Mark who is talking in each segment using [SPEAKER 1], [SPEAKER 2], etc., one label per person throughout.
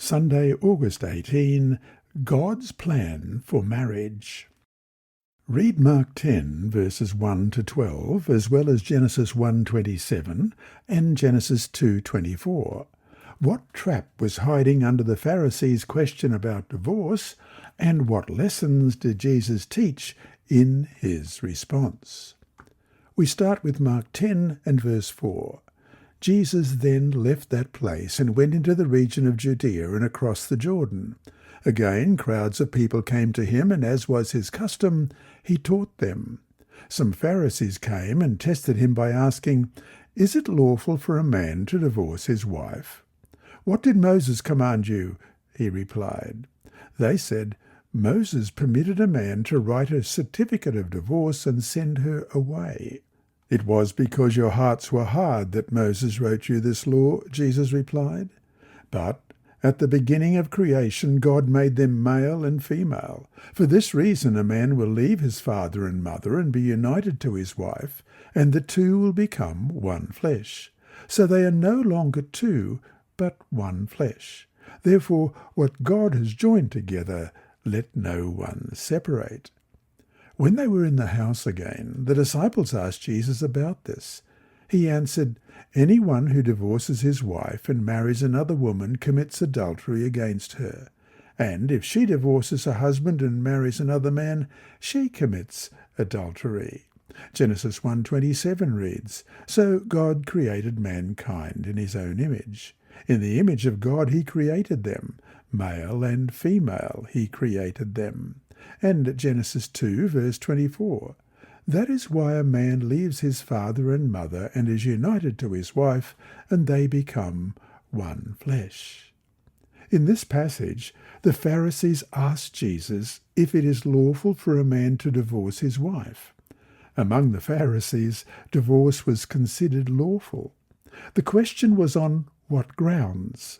[SPEAKER 1] Sunday, August 18, God's Plan for Marriage. Read Mark 10, verses 1 to 12, as well as Genesis 1:27 and Genesis 2:24. What trap was hiding under the Pharisees' question about divorce, and what lessons did Jesus teach in his response? We start with Mark 10 and verse 4. Jesus then left that place and went into the region of Judea and across the Jordan. Again, crowds of people came to him, and as was his custom, he taught them. Some Pharisees came and tested him by asking, "Is it lawful for a man to divorce his wife?" "What did Moses command you?" he replied. They said, "Moses permitted a man to write a certificate of divorce and send her away." "It was because your hearts were hard that Moses wrote you this law," Jesus replied. "But at the beginning of creation, God made them male and female. For this reason, a man will leave his father and mother and be united to his wife, and the two will become one flesh. So they are no longer two, but one flesh. Therefore, what God has joined together, let no one separate." When they were in the house again, the disciples asked Jesus about this. He answered, "Anyone who divorces his wife and marries another woman commits adultery against her. And if she divorces her husband and marries another man, she commits adultery." Genesis 1:27 reads, "So God created mankind in his own image. In the image of God he created them. Male and female he created them." And Genesis 2, verse 24. "That is why a man leaves his father and mother and is united to his wife, and they become one flesh." In this passage, the Pharisees asked Jesus if it is lawful for a man to divorce his wife. Among the Pharisees, divorce was considered lawful. The question was on what grounds?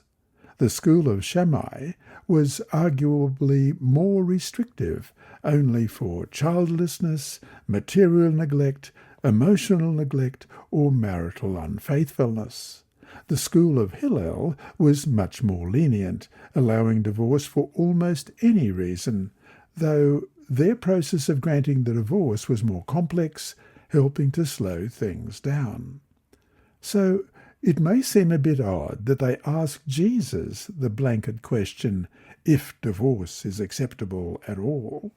[SPEAKER 1] The school of Shammai was arguably more restrictive, only for childlessness, material neglect, emotional neglect, or marital unfaithfulness. The school of Hillel was much more lenient, allowing divorce for almost any reason, though their process of granting the divorce was more complex, helping to slow things down. So, it may seem a bit odd that they ask Jesus the blanket question, if divorce is acceptable at all.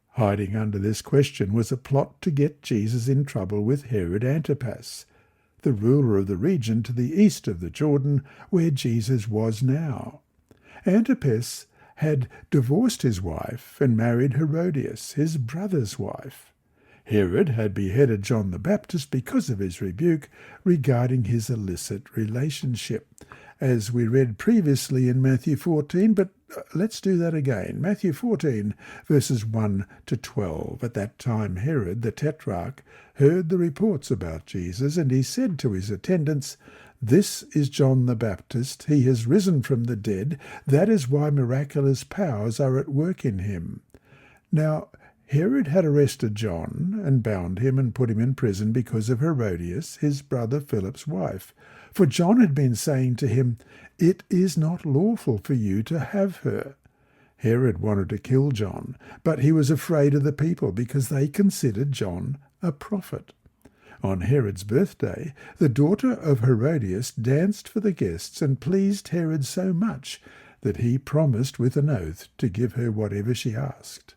[SPEAKER 1] Hiding under this question was a plot to get Jesus in trouble with Herod Antipas, the ruler of the region to the east of the Jordan where Jesus was now. Antipas had divorced his wife and married Herodias, his brother's wife. Herod had beheaded John the Baptist because of his rebuke regarding his illicit relationship, as we read previously in Matthew 14, but let's do that again. Matthew 14, verses 1 to 12. "At that time Herod the Tetrarch heard the reports about Jesus, and he said to his attendants, 'This is John the Baptist. He has risen from the dead. That is why miraculous powers are at work in him.' Now, Herod had arrested John and bound him and put him in prison because of Herodias, his brother Philip's wife. For John had been saying to him, 'It is not lawful for you to have her.' Herod wanted to kill John, but he was afraid of the people because they considered John a prophet. On Herod's birthday, the daughter of Herodias danced for the guests and pleased Herod so much that he promised with an oath to give her whatever she asked.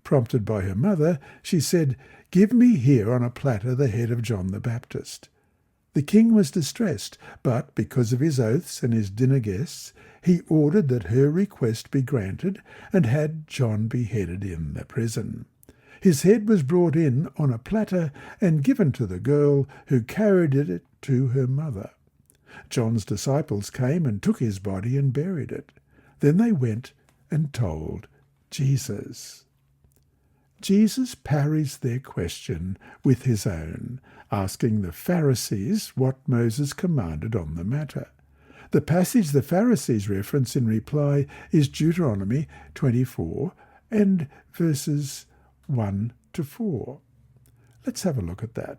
[SPEAKER 1] Prompted by her mother, she said, 'Give me here on a platter the head of John the Baptist.' The king was distressed, but because of his oaths and his dinner guests, he ordered that her request be granted and had John beheaded in the prison. His head was brought in on a platter and given to the girl, who carried it to her mother. John's disciples came and took his body and buried it. Then they went and told Jesus. Jesus parries their question with his own, asking the Pharisees what Moses commanded on the matter. The passage the Pharisees reference in reply is Deuteronomy 24 and verses 1 to 4. Let's have a look at that.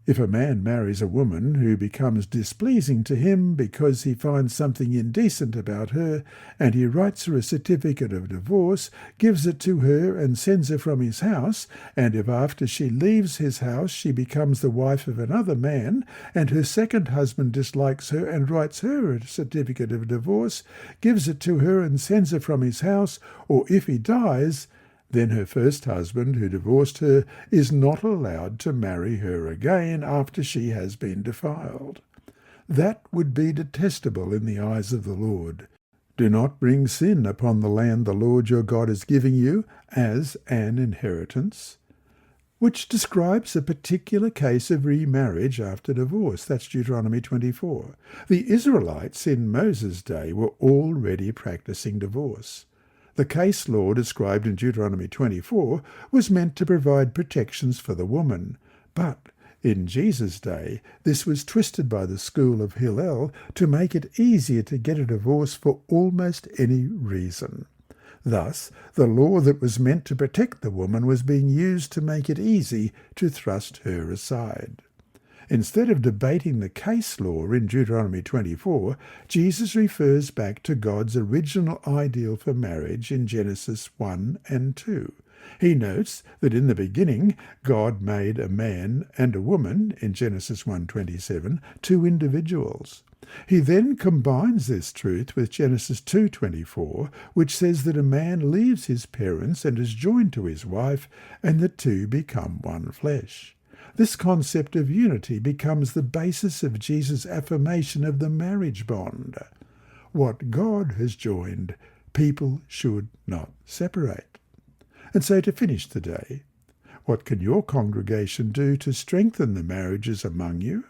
[SPEAKER 1] If a man marries a woman who becomes displeasing to him because he finds something indecent about her, and he writes her a certificate of divorce, gives it to her and sends her from his house, and if after she leaves his house she becomes the wife of another man, and her second husband dislikes her and writes her a certificate of divorce, gives it to her and sends her from his house, or if he dies, then her first husband, who divorced her, is not allowed to marry her again after she has been defiled. That would be detestable in the eyes of the Lord. Do not bring sin upon the land the Lord your God is giving you as an inheritance, which describes a particular case of remarriage after divorce. That's Deuteronomy 24. The Israelites in Moses' day were already practicing divorce. The case law described in Deuteronomy 24 was meant to provide protections for the woman, but in Jesus' day this was twisted by the school of Hillel to make it easier to get a divorce for almost any reason. Thus, the law that was meant to protect the woman was being used to make it easy to thrust her aside. Instead of debating the case law in Deuteronomy 24, Jesus refers back to God's original ideal for marriage in Genesis 1 and 2. He notes that in the beginning God made a man and a woman, in Genesis 1:27, two individuals. He then combines this truth with Genesis 2:24, which says that a man leaves his parents and is joined to his wife, and the two become one flesh. This concept of unity becomes the basis of Jesus' affirmation of the marriage bond. What God has joined, people should not separate. And so to finish today, what can your congregation do to strengthen the marriages among you?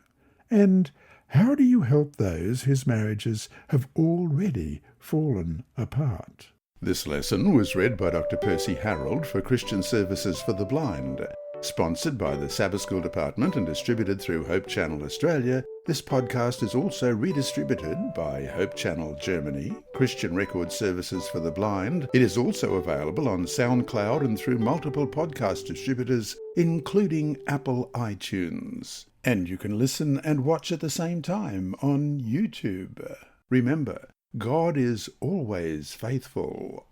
[SPEAKER 1] And how do you help those whose marriages have already fallen apart?
[SPEAKER 2] This lesson was read by Dr. Percy Harrold for Christian Services for the Blind. Sponsored by the Sabbath School Department and distributed through Hope Channel Australia, this podcast is also redistributed by Hope Channel Germany, Christian Record Services for the Blind. It is also available on SoundCloud and through multiple podcast distributors, including Apple iTunes. And you can listen and watch at the same time on YouTube. Remember, God is always faithful.